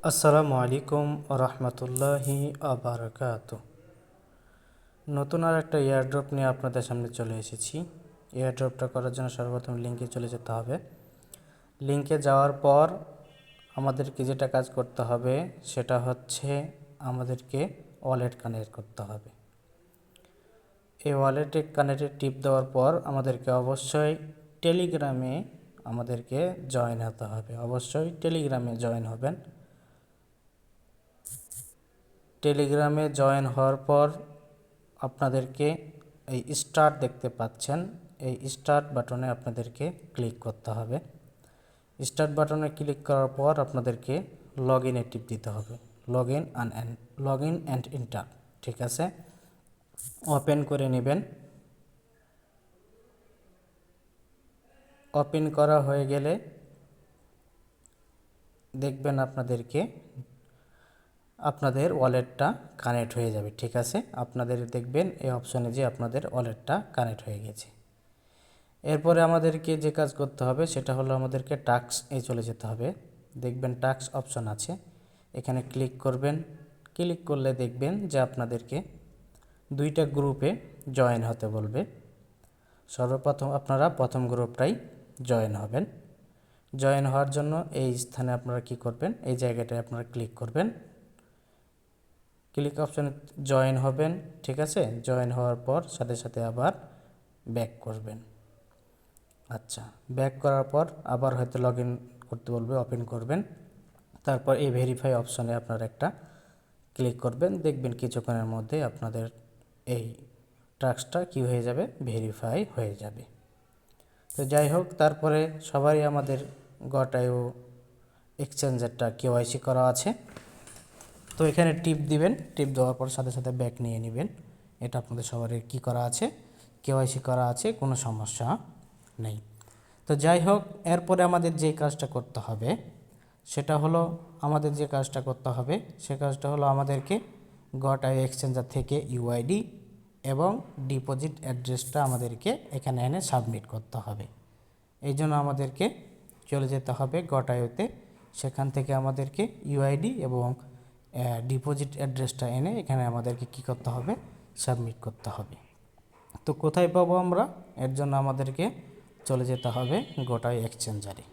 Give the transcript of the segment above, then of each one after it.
আসসালামু আলাইকুম রহমতুল্লাহি আবরকাত। নতুন আর একটা এয়ারড্রপ নিয়ে আপনাদের সামনে চলে এসেছি। এয়ারড্রপটা করার জন্য সর্বপ্রথম লিঙ্কে চলে যেতে হবে। লিঙ্কে যাওয়ার পর আমাদেরকে যেটা কাজ করতে হবে সেটা হচ্ছে আমাদেরকে ওয়ালেট কানেক্ট করতে হবে। এই ওয়ালেটে কানেক্টে টিপ দেওয়ার পর আমাদেরকে অবশ্যই টেলিগ্রামে আমাদেরকে জয়েন হতে হবে। অবশ্যই টেলিগ্রামে জয়েন হবেন। টেলিগ্রামে জয়েন হওয়ার পর আপনাদেরকে এই স্টার্ট দেখতে পাচ্ছেন, এই স্টার্ট বাটনে আপনাদেরকে ক্লিক করতে হবে। স্টার্ট বাটনে ক্লিক করার পর আপনাদেরকে লগ ইনে টিপ দিতে হবে। লগ ইন অ্যান্ড এন্টার, ঠিক আছে। ওপেন করে নেবেন। ওপেন করা হয়ে গেলে দেখবেন আপনাদের ওয়ালেটটা কানেক্ট হয়ে যাবে, ঠিক আছে। আপনাদের দেখবেন এই অপশনে যে আপনাদের ওয়ালেটটা কানেক্ট হয়ে গেছে। এরপরে আমাদেরকে যে কাজ করতে হবে সেটা হলো আমাদেরকে টাস্ক এ চলে যেতে হবে। দেখবেন টাস্ক অপশন আছে, এখানে ক্লিক করবেন। ক্লিক করলে দেখবেন যে আপনাদেরকে দুইটা গ্রুপে জয়েন হতে বলবে। সর্বপ্রথম আপনারা প্রথম গ্রুপটাই জয়েন হবেন। জয়েন হওয়ার জন্য এই স্থানে আপনারা কি করবেন, এই জায়গাটায় আপনারা ক্লিক করবেন। ক্লিক অপশানে জয়েন হবেন, ঠিক আছে। জয়েন হওয়ার পর সাথে সাথে আবার ব্যাক করবেন। আচ্ছা, ব্যাক করার পর আবার হয়তো লগ ইন করতে বলবে, ওপেন করবেন। তারপর এই ভেরিফাই অপশানে আপনারা একটা ক্লিক করবেন। দেখবেন কিছুক্ষণের মধ্যে আপনাদের এই টাস্কটা কি হয়ে যাবে, ভেরিফাই হয়ে যাবে। তো যাই হোক, তারপরে সবারই আমাদের গটায়ু এক্সচেঞ্জারটা কেওয়াইসি করা আছে। তো এখানে টিপ দিবেন। টিপ দেওয়ার পর সাথে সাথে ব্যাক নিয়ে নেবেন। এটা আপনাদের সবারই কি করা আছে, কেওয়াইসি করা আছে, কোনো সমস্যা নেই। তো যাই হোক, এরপরে আমাদের যে কাজটা করতে হবে সেটা হলো সে কাজটা হলো আমাদেরকে গটায়ু এক্সচেঞ্জার থেকে ইউআইডি এবং ডিপোজিট অ্যাড্রেসটা আমাদেরকে এখানে এনে সাবমিট করতে হবে। এই জন্য আমাদেরকে চলে যেতে হবে গটায়ুতে। সেখান থেকে আমাদেরকে ইউআইডি এবং ডিপোজিট অ্যাড্রেসটা এনে এখানে আমাদেরকে কি করতে হবে, সাবমিট করতে হবে। তো কোথায় পাবো আমরা, এর জন্য আমাদেরকে চলে যেতে হবে গটায়ু এক্সচেঞ্জারে।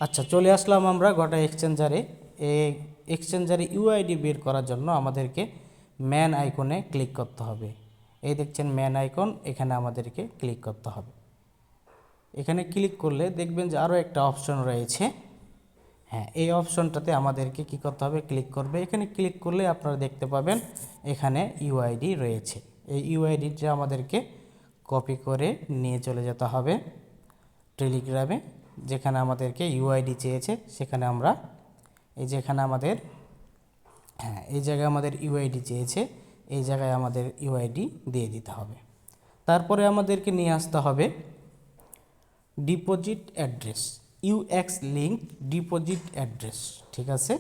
আচ্ছা, চলে আসলাম আমরা গটায়ু এক্সচেঞ্জারে। এই এক্সচেঞ্জারে ইউআইডি বের করার জন্য আমাদেরকে ম্যান আইকনে ক্লিক করতে হবে। এই দেখছেন ম্যান আইকন, এখানে আমাদেরকে ক্লিক করতে হবে। এখানে ক্লিক করলে দেখবেন যে আরও একটা অপশন রয়েছে। হ্যাঁ, এই অপশনটাতে আমাদেরকে কি করতে হবে, ক্লিক করবে। এখানে ক্লিক করলে আপনারা দেখতে পাবেন এখানে ইউআইডি রয়েছে। এই ইউআইডিটা আমাদেরকে কপি করে নিয়ে চলে যেতে হবে টেলিগ্রামে। যেখানে আমাদেরকে ইউআইডি চেয়েছে সেখানে আমরা এই জায়গায় আমাদের ইউআইডি চেয়েছে, এই জায়গায় আমাদের ইউআইডি দিয়ে দিতে হবে। তারপরে আমাদেরকে নিয়ে আসতে হবে deposit address, UX link deposit address, ঠিক আছে।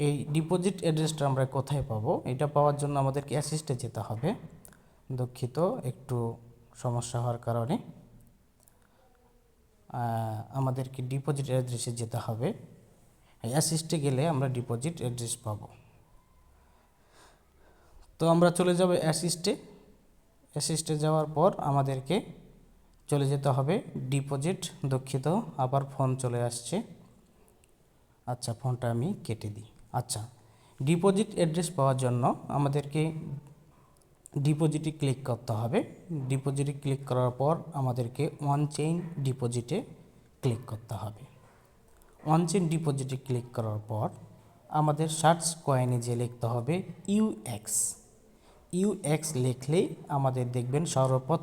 এই ডিপোজিট অ্যাড্রেসটা আমরা কোথায় পাবো, এটা পাওয়ার জন্য আমাদেরকে অ্যাসিস্টে যেতে হবে। দুঃখিত, একটু সমস্যা হওয়ার কারণে আমাদেরকে ডিপোজিট অ্যাড্রেসে যেতে হবে। অ্যাসিস্টে গেলে আমরা ডিপোজিট অ্যাড্রেস পাবো। তো আমরা চলে যাব অ্যাসিস্টে যাওয়ার পর আমাদেরকে চলে যেতে হবে ডিপোজিট। দুঃখিত, আবার ফোন চলে আসছে। আচ্ছা, ফোনটা আমি কেটে দিই। আচ্ছা, ডিপোজিট অ্যাড্রেস পাওয়ার জন্য আমাদেরকে ডিপোজিটে ক্লিক করতে হবে। ডিপোজিটে ক্লিক করার পর আমাদেরকে ওয়ান চেইন ডিপোজিটে ক্লিক করতে হবে। ওয়ান চেইন ডিপোজিটে ক্লিক করার পর আমাদের সার্চ কয়েনে যে লিখতে হবে ইউএক্স লিখলেই আমাদের দেখবেন সর্বপ্রথম